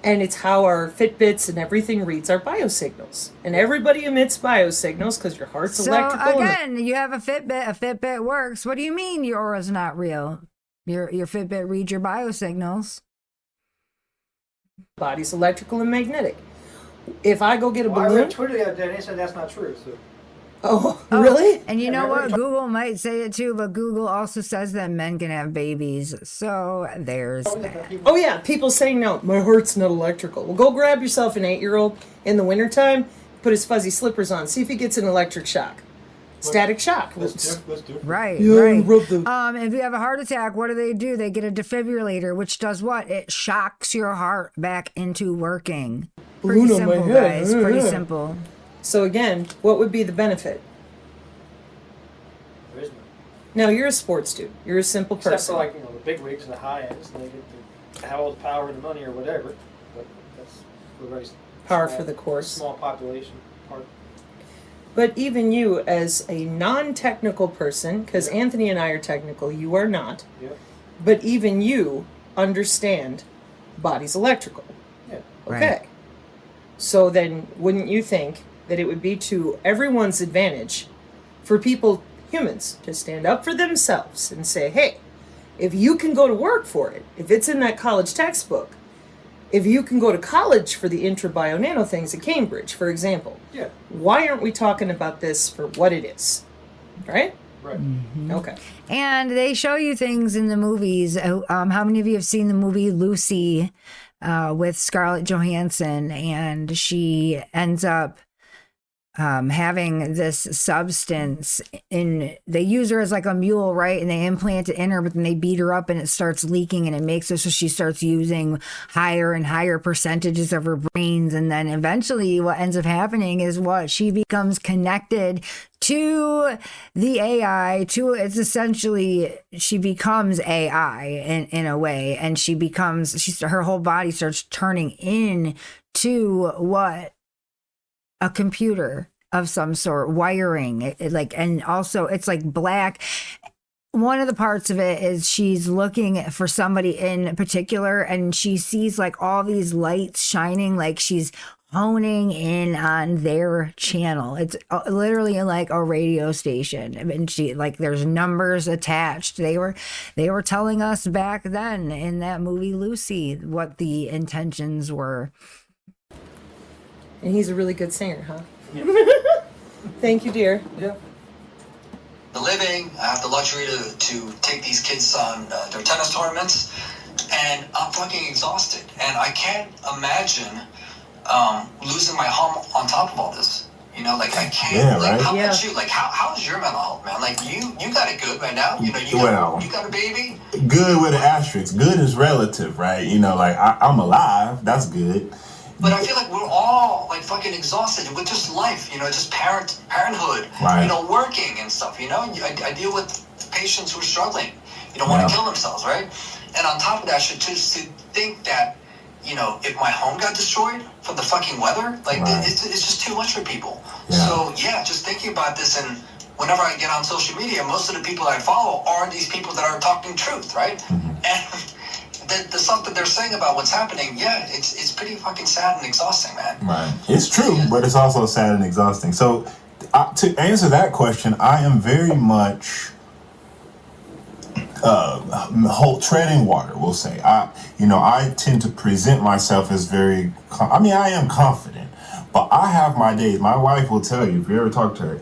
[SPEAKER 4] and it's how our Fitbits and everything reads our biosignals. And everybody emits biosignals because your heart's
[SPEAKER 2] So
[SPEAKER 4] electrical.
[SPEAKER 2] again, you have a Fitbit works. What do you mean your aura's not real? Your Fitbit reads your biosignals.
[SPEAKER 4] Body's electrical and magnetic. If I go get a
[SPEAKER 8] Well, I
[SPEAKER 4] balloon...
[SPEAKER 8] read Twitter the other day and they said that's not true. So.
[SPEAKER 4] Oh, really?
[SPEAKER 2] And you
[SPEAKER 8] Yeah,
[SPEAKER 2] know what?
[SPEAKER 8] remember-
[SPEAKER 2] Google might say it too, but Google also says that men can have babies. So there's that.
[SPEAKER 4] Oh, yeah. People saying, no, my heart's not electrical. Well, go grab yourself an 8-year-old in the wintertime, put his fuzzy slippers on, see if he gets an electric shock. Static shock.
[SPEAKER 8] Let's do.
[SPEAKER 2] Right,
[SPEAKER 4] Yeah,
[SPEAKER 2] right.
[SPEAKER 4] rub the-
[SPEAKER 2] If you have a heart attack, what do? They get a defibrillator, which does what? It shocks your heart back into working. Pretty
[SPEAKER 4] Balloon on my
[SPEAKER 2] simple,
[SPEAKER 4] head.
[SPEAKER 2] guys. Pretty
[SPEAKER 4] Yeah.
[SPEAKER 2] simple.
[SPEAKER 4] So again, what would be the benefit?
[SPEAKER 8] There is none.
[SPEAKER 4] Now, you're a sports dude. You're a simple
[SPEAKER 8] Except
[SPEAKER 4] person.
[SPEAKER 8] for like, the big wigs and the high ends, and they get to have all the power and the money or whatever. But that's for very
[SPEAKER 4] Power
[SPEAKER 8] small-
[SPEAKER 4] for the course.
[SPEAKER 8] Small population part.
[SPEAKER 4] But even you, as a non-technical person, because Anthony and I are technical, you are not,
[SPEAKER 8] Yep.
[SPEAKER 4] but even you understand body's electrical.
[SPEAKER 8] Yeah.
[SPEAKER 4] Okay.
[SPEAKER 2] Right.
[SPEAKER 4] So then, wouldn't you think that it would be to everyone's advantage for people, humans, to stand up for themselves and say, hey, if you can go to work for it, if it's in that college textbook, if you can go to college for the intra-bio nano things at Cambridge, for example,
[SPEAKER 8] Yeah.
[SPEAKER 4] why aren't we talking about this for what it is? Right?
[SPEAKER 8] Right.
[SPEAKER 4] Okay.
[SPEAKER 2] And they show you things in the movies. How many of you have seen the movie Lucy with Scarlett Johansson? And she ends up having this substance they use her as like a mule, right? And they implant it in her, but then they beat her up and it starts leaking and it makes her so she starts using higher and higher percentages of her brains. And then eventually what ends up happening is what she becomes connected to the AI, it's essentially, she becomes AI in a way, and her whole body starts turning into what? A computer of some sort, wiring, and also it's like black. One of the parts of it is she's looking for somebody in particular, and she sees like all these lights shining, like she's honing in on their channel. It's literally like a radio station, and she like there's numbers attached. They were telling us back then in that movie Lucy what the intentions were.
[SPEAKER 4] And he's a really good singer, huh? Thank you, dear.
[SPEAKER 8] Yeah.
[SPEAKER 7] The living. I have the luxury to take these kids on their tennis tournaments, and I'm fucking exhausted. And I can't imagine losing my home on top of all this. You know, like I can't.
[SPEAKER 6] Yeah,
[SPEAKER 7] like,
[SPEAKER 6] right?
[SPEAKER 7] How
[SPEAKER 4] Yeah.
[SPEAKER 7] about you? Like, how's your mental health, man? Like, you got it good right now. You know,
[SPEAKER 6] Well.
[SPEAKER 7] you got a baby.
[SPEAKER 6] Good with an asterisk. Good is relative, right? You know, like I'm alive. That's good.
[SPEAKER 7] But I feel like we're all like fucking exhausted with just life, you know, just parenthood,
[SPEAKER 6] Right.
[SPEAKER 7] you know, working and stuff, you know. I deal with patients who are struggling, you know, want
[SPEAKER 6] Yeah.
[SPEAKER 7] to kill themselves, right? And on top of that, to think that, you know, if my home got destroyed from the fucking weather, like
[SPEAKER 6] Right.
[SPEAKER 7] it's just too much for people.
[SPEAKER 6] Yeah.
[SPEAKER 7] So yeah, just thinking about this, and whenever I get on social media, most of the people I follow are these people that are talking truth, right? And the stuff that they're saying about what's happening, yeah, it's pretty fucking sad and exhausting, man.
[SPEAKER 6] Right. It's true, but it's also sad and exhausting. So, to answer that question, I am very much treading water. We'll say. I tend to present myself as very. I am confident, but I have my days. My wife will tell you if you ever talk to her.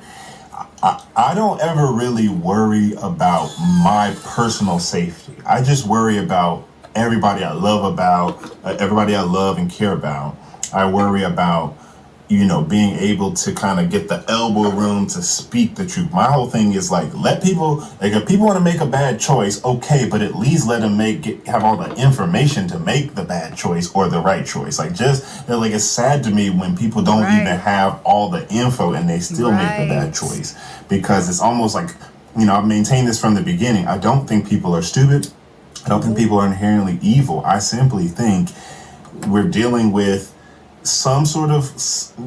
[SPEAKER 6] I don't ever really worry about my personal safety. I just worry about everybody I love and care about. I worry about, being able to kind of get the elbow room to speak the truth. My whole thing is like, let people, like, if people want to make a bad choice, okay, but at least let them have all the information to make the bad choice or the right choice. Like, it's sad to me when people don't even have all the info and they still make the bad choice, because it's almost like, I've maintained this from the beginning. I don't think people are stupid. I don't think people are inherently evil. I simply think we're dealing with some sort of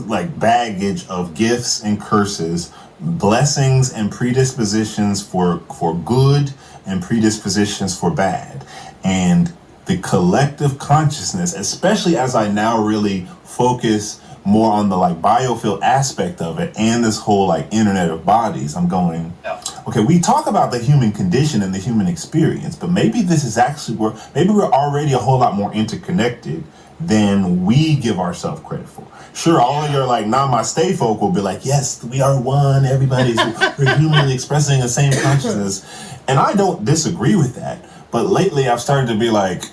[SPEAKER 6] like baggage of gifts and curses, blessings and predispositions for good and predispositions for bad. And the collective consciousness, especially as I now really focus more on the like biofield aspect of it and this whole like internet of bodies, I'm going, okay, we talk about the human condition and the human experience, but maybe this is actually maybe we're already a whole lot more interconnected than we give ourselves credit for. Sure, all of your like namaste folk will be like, yes, we are one, everybody's we're humanly expressing the same consciousness. And I don't disagree with that. But lately I've started to be like,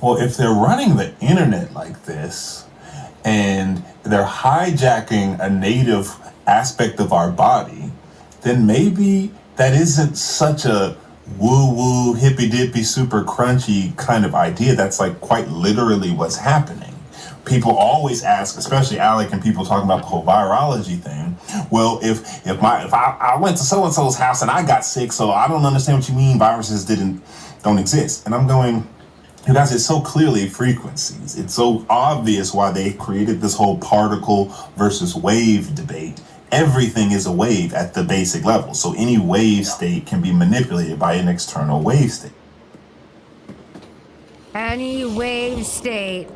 [SPEAKER 6] well, if they're running the internet like this and they're hijacking a native aspect of our body, then maybe that isn't such a woo-woo, hippy-dippy, super crunchy kind of idea. That's like quite literally what's happening. People always ask, especially Alec and people talking about the whole virology thing. Well, if I went to so-and-so's house and I got sick, so I don't understand what you mean viruses don't exist. And I'm going, you guys, it's so clearly frequencies. It's so obvious why they created this whole particle versus wave debate. Everything is a wave at the basic level. So any wave state can be manipulated by an external wave state.
[SPEAKER 2] Any wave state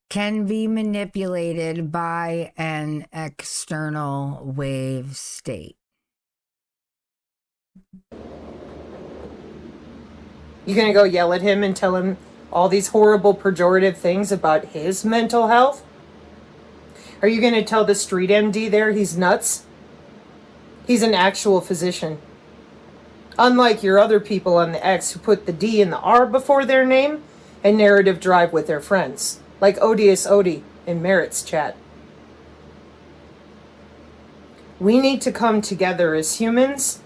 [SPEAKER 2] can be manipulated by an external wave state.
[SPEAKER 4] You gonna go yell at him and tell him all these horrible pejorative things about his mental health? Are you gonna tell the street MD there he's nuts? He's an actual physician. Unlike your other people on the X who put the D and the R before their name and narrative drive with their friends, like Odious Odie in Merritt's chat. We need to come together as humans,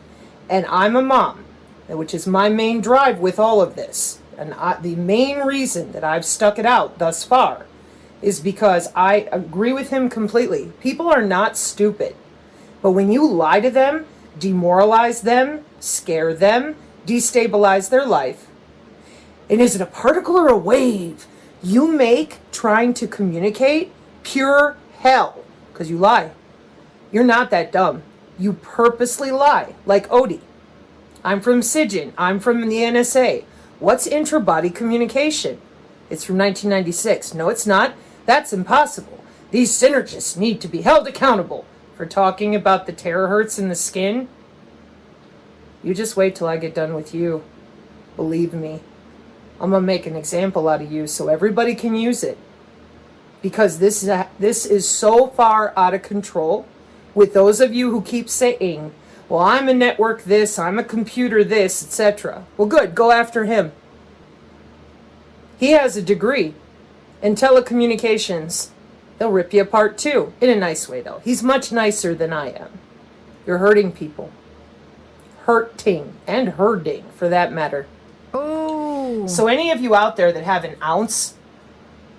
[SPEAKER 4] and I'm a mom, which is my main drive with all of this. And the main reason that I've stuck it out thus far is because I agree with him completely. People are not stupid. But when you lie to them, demoralize them, scare them, destabilize their life, and is it a particle or a wave? You make trying to communicate pure hell because you lie. You're not that dumb. You purposely lie, like Odie. I'm from Sigin. I'm from the NSA. What's intra-body communication? It's from 1996. No, it's not. That's impossible. These synergists need to be held accountable for talking about the terahertz in the skin. You just wait till I get done with you. Believe me. I'm going to make an example out of you so everybody can use it. Because this is so far out of control with those of you who keep saying, well, I'm a network this, I'm a computer this, etc. Well, good, go after him. He has a degree in telecommunications. He'll rip you apart too, in a nice way though. He's much nicer than I am. You're hurting people. Hurting, and herding for that matter.
[SPEAKER 2] Oh.
[SPEAKER 4] So any of you out there that have an ounce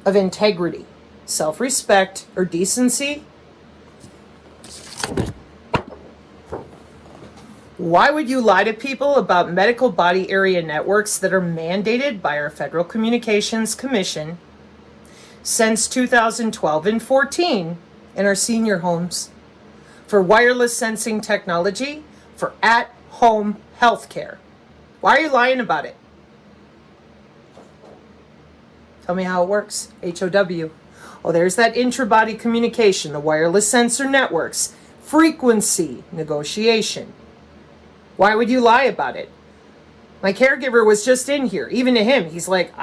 [SPEAKER 4] of integrity, self-respect, or decency, why would you lie to people about medical body area networks that are mandated by our Federal Communications Commission since 2012 and 14 in our senior homes for wireless sensing technology for at-home healthcare? Why are you lying about it? Tell me how it works. HOW. Oh, there's that intra-body communication, the wireless sensor networks, frequency negotiation. Why would you lie about it? My caregiver was just in here. Even to him, he's like,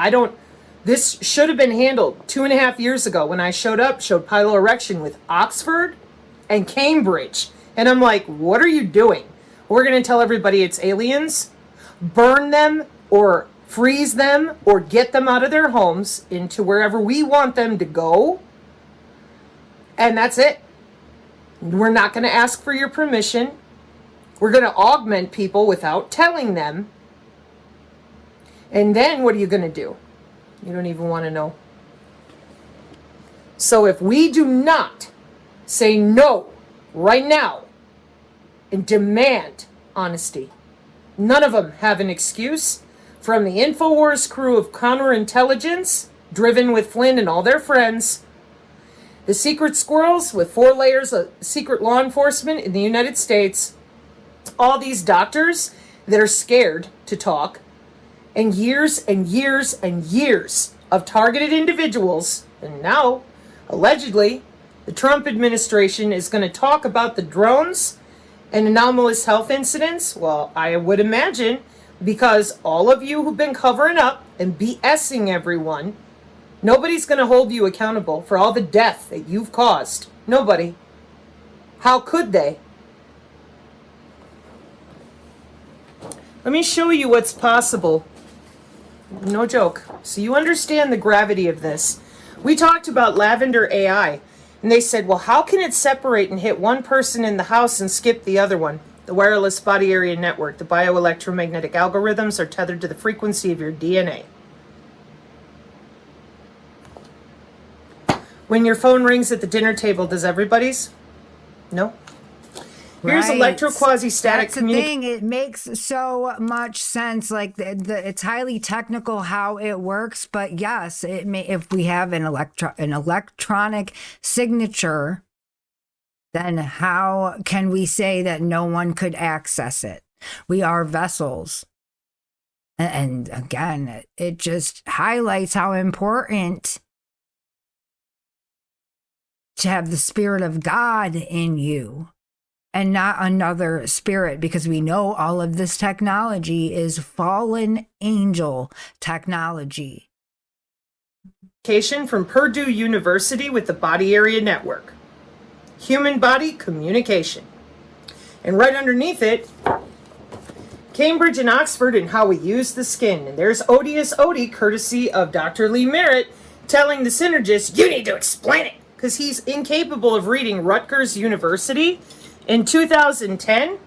[SPEAKER 4] this should have been handled 2.5 years ago when I showed piloerection with Oxford and Cambridge. And I'm like, what are you doing? We're going to tell everybody it's aliens, burn them or freeze them or get them out of their homes into wherever we want them to go. And that's it. We're not going to ask for your permission. We're going to augment people without telling them. And then what are you going to do? You don't even want to know. So if we do not say no right now and demand honesty, none of them have an excuse. From the InfoWars crew of counterintelligence, driven with Flynn and all their friends, the secret squirrels with 4 layers of secret law enforcement in the United States, all these doctors that are scared to talk, and years and years and years of targeted individuals. And now, allegedly, the Trump administration is going to talk about the drones and anomalous health incidents. Well, I would imagine because all of you who've been covering up and BSing everyone, nobody's going to hold you accountable for all the death that you've caused. Nobody. How could they? Let me show you what's possible. No joke. So you understand the gravity of this. We talked about Lavender AI, and they said, well, how can it separate and hit one person in the house and skip the other one? The wireless body area network, the bioelectromagnetic algorithms are tethered to the frequency of your DNA. When your phone rings at the dinner table, does everybody's? No. Here's
[SPEAKER 2] Right.
[SPEAKER 4] electro-quasi-static
[SPEAKER 2] That's the thing. It makes so much sense. Like it's highly technical how it works, but yes, it may. If we have an electronic signature, then how can we say that no one could access it? We are vessels, and again, it just highlights how important to have the Spirit of God in you and not another spirit, because we know all of this technology is fallen angel technology.
[SPEAKER 4] From Purdue University with the Body Area Network. Human body communication. And right underneath it, Cambridge and Oxford and how we use the skin. And there's Odious Odie, courtesy of Dr. Lee Merritt, telling the synergist, you need to explain it, because he's incapable of reading Rutgers University in 2010,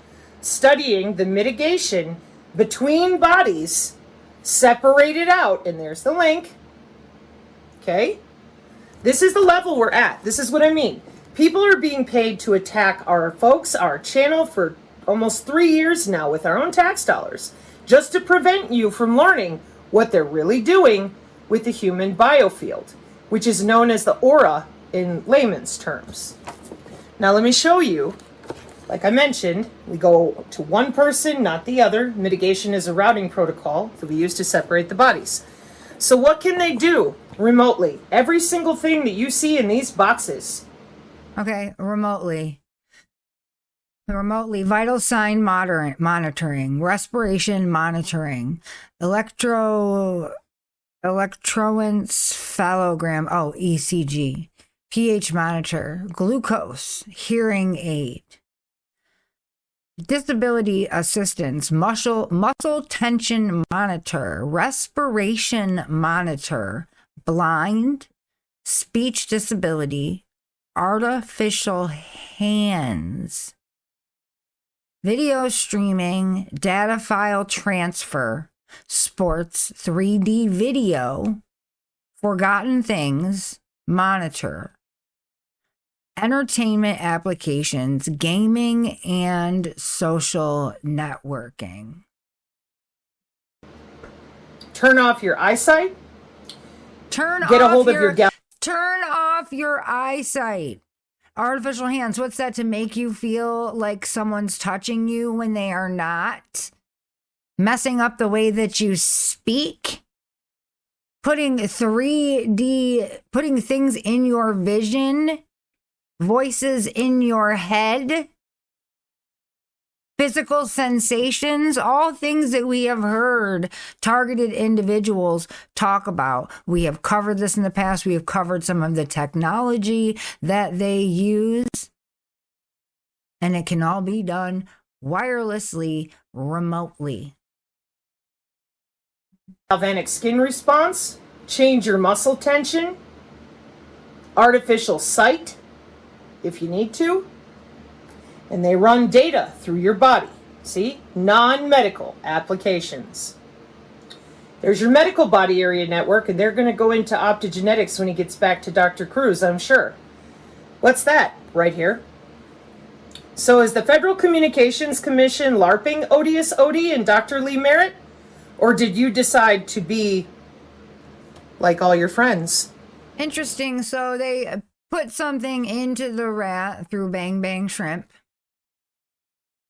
[SPEAKER 4] studying the mitigation between bodies separated out. And there's the link. Okay? This is the level we're at. This is what I mean. People are being paid to attack our folks, our channel, for almost 3 years now with our own tax dollars, just to prevent you from learning what they're really doing with the human biofield, which is known as the aura in layman's terms. Now let me show you. Like I mentioned, we go to one person, not the other. Mitigation is a routing protocol that we use to separate the bodies. So what can they do remotely? Every single thing that you see in these boxes.
[SPEAKER 2] Okay, remotely, vital sign monitoring, respiration monitoring, electroencephalogram, ECG, pH monitor, glucose, hearing aid, disability assistance, muscle tension monitor, respiration monitor, blind, speech disability, artificial hands, video streaming, data file transfer, sports 3D video, forgotten things, monitor, entertainment applications, gaming, and social networking.
[SPEAKER 4] Turn off your eyesight.
[SPEAKER 2] Turn
[SPEAKER 4] off
[SPEAKER 2] your eyesight. Artificial hands. What's that? To make you feel like someone's touching you when they are not? Messing up the way that you speak? Putting things in your vision? Voices in your head? Physical sensations, all things that we have heard targeted individuals talk about. We have covered this in the past. We have covered some of the technology that they use. And it can all be done wirelessly, remotely.
[SPEAKER 4] Galvanic skin response, change your muscle tension, artificial sight, if you need to, And they run data through your body. See? Non-medical applications. There's your medical body area network, and they're going to go into optogenetics when he gets back to Dr. Cruz, I'm sure. What's that? Right here. So is the Federal Communications Commission LARPing Odious Odie and Dr. Lee Merritt? Or did you decide to be like all your friends?
[SPEAKER 2] Interesting. So they put something into the rat through Bang Bang Shrimp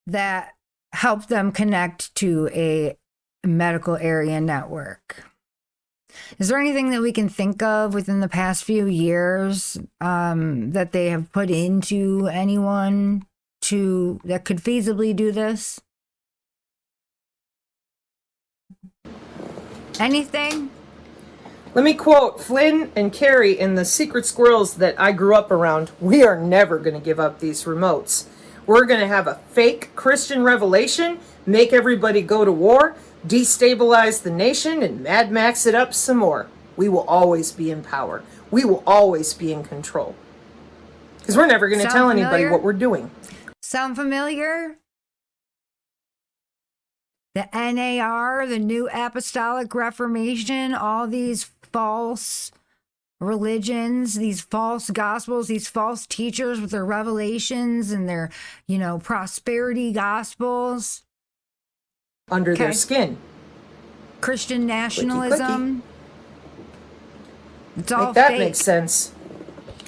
[SPEAKER 2] that helped them connect to a medical area network. Is there anything that we can think of within the past few years that they have put into anyone that could feasibly do this? Anything?
[SPEAKER 4] Let me quote Flynn and Carrie in the Secret Squirrels that I grew up around. We are never going to give up these remotes. We're going to have a fake Christian revelation, make everybody go to war, destabilize the nation, and Mad Max it up some more. We will always be in power. We will always be in control. Because we're never going to tell anybody what we're doing.
[SPEAKER 2] Sound familiar? The NAR, the New Apostolic Reformation, all these false religions, these false gospels, these false teachers with their revelations and their, prosperity gospels.
[SPEAKER 4] Under their skin.
[SPEAKER 2] Christian nationalism. It's all
[SPEAKER 4] Make that
[SPEAKER 2] fake.
[SPEAKER 4] makes sense.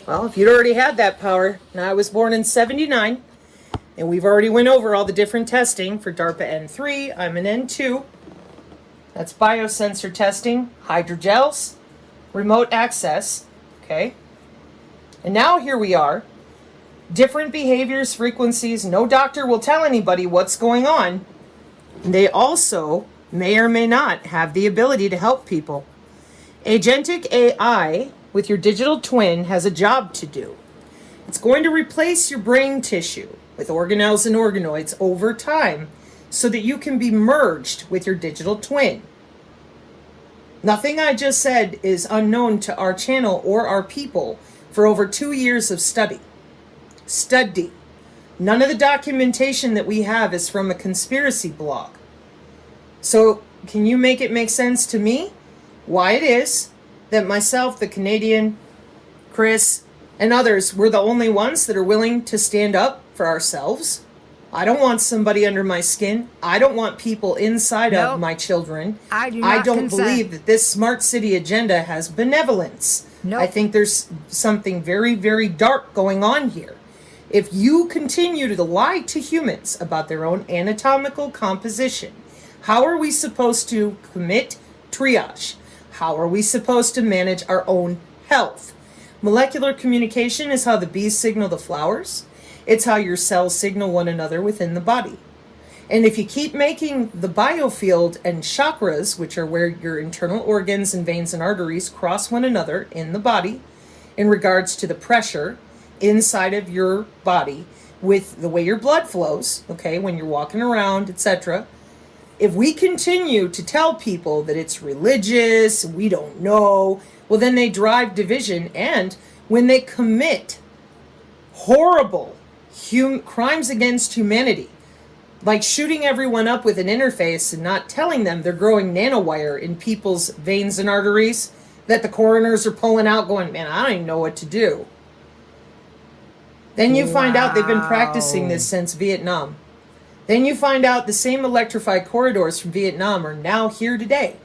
[SPEAKER 4] Well, if you'd already had that power, now I was born in 79, and we've already went over all the different testing for DARPA N3. I'm an N2. That's biosensor testing, hydrogels, remote access, okay? And now here we are. Different behaviors, frequencies. No doctor will tell anybody what's going on. They also may or may not have the ability to help people. Agentic AI with your digital twin has a job to do. It's going to replace your brain tissue with organelles and organoids over time so that you can be merged with your digital twin. Nothing I just said is unknown to our channel or our people for over 2 years of study. None of the documentation that we have is from a conspiracy blog. So can you make it make sense to me why it is that myself, the Canadian, Chris, and others, we're the only ones that are willing to stand up for ourselves? I don't want somebody under my skin. I don't want people inside of my children.
[SPEAKER 2] I don't
[SPEAKER 4] believe that this smart city agenda has benevolence. I think there's something very, very dark going on here. If you continue to lie to humans about their own anatomical composition, how are we supposed to commit triage? How are we supposed to manage our own health? Molecular communication is how the bees signal the flowers. It's how your cells signal one another within the body. And if you keep making the biofield and chakras, which are where your internal organs and veins and arteries cross one another in the body, in regards to the pressure inside of your body with the way your blood flows, okay, when you're walking around, etc. If we continue to tell people that it's religious, we don't know, well, then they drive division. And when they commit horrible crimes against humanity, like shooting everyone up with an interface and not telling them they're growing nanowire in people's veins and arteries that the coroners are pulling out going, man, I don't even know what to do. Then you find out they've been practicing this since Vietnam. Then you find out the same electrified corridors from Vietnam are now here today.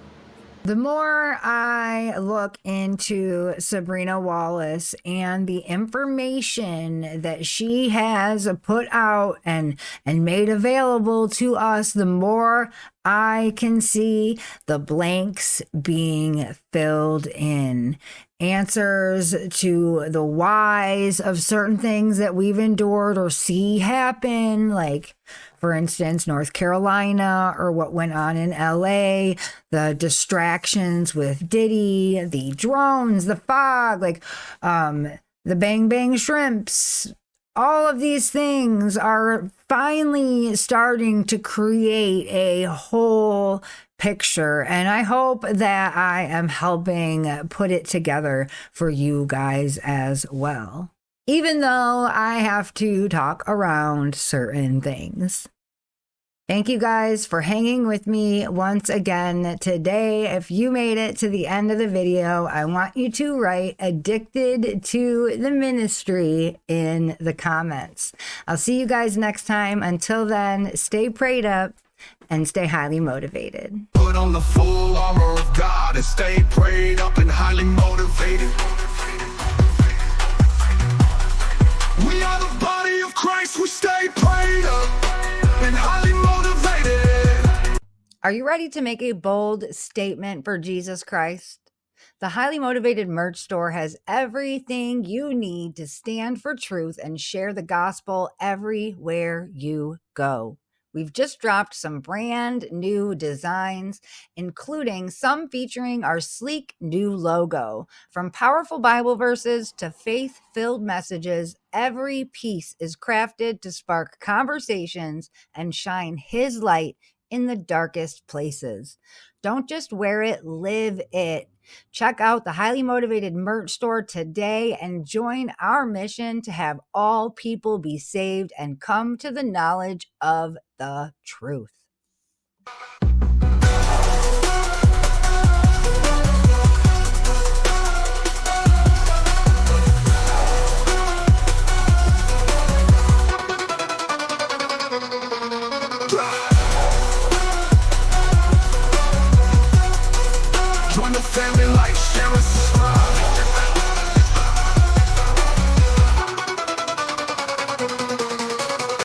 [SPEAKER 2] The more I look into Sabrina Wallace and the information that she has put out and made available to us, the more I can see the blanks being filled in. Answers to the whys of certain things that we've endured or see happen, like, for instance, North Carolina, or what went on in LA, the distractions with Diddy, the drones, the fog, the Bang Bang Shrimps. All of these things are finally starting to create a whole picture, and I hope that I am helping put it together for you guys as well. even though I have to talk around certain things. Thank you guys for hanging with me once again today. If you made it to the end of the video, I want you to write "addicted to the ministry" in the comments. I'll see you guys next time. Until then, stay prayed up and stay highly motivated.
[SPEAKER 5] Put on the full armor of God and stay prayed up and highly motivated. We are the body of Christ, we stay prayed up and highly motivated.
[SPEAKER 2] Are you ready to make a bold statement for Jesus Christ? The Highly Motivated merch store has everything you need to stand for truth and share the gospel everywhere you go. We've just dropped some brand new designs, including some featuring our sleek new logo. From powerful Bible verses to faith-filled messages, every piece is crafted to spark conversations and shine His light in the darkest places. Don't just wear it, live it. Check out the Highly Motivated merch store today and join our mission to have all people be saved and come to the knowledge of the truth.
[SPEAKER 5] Join the family like share a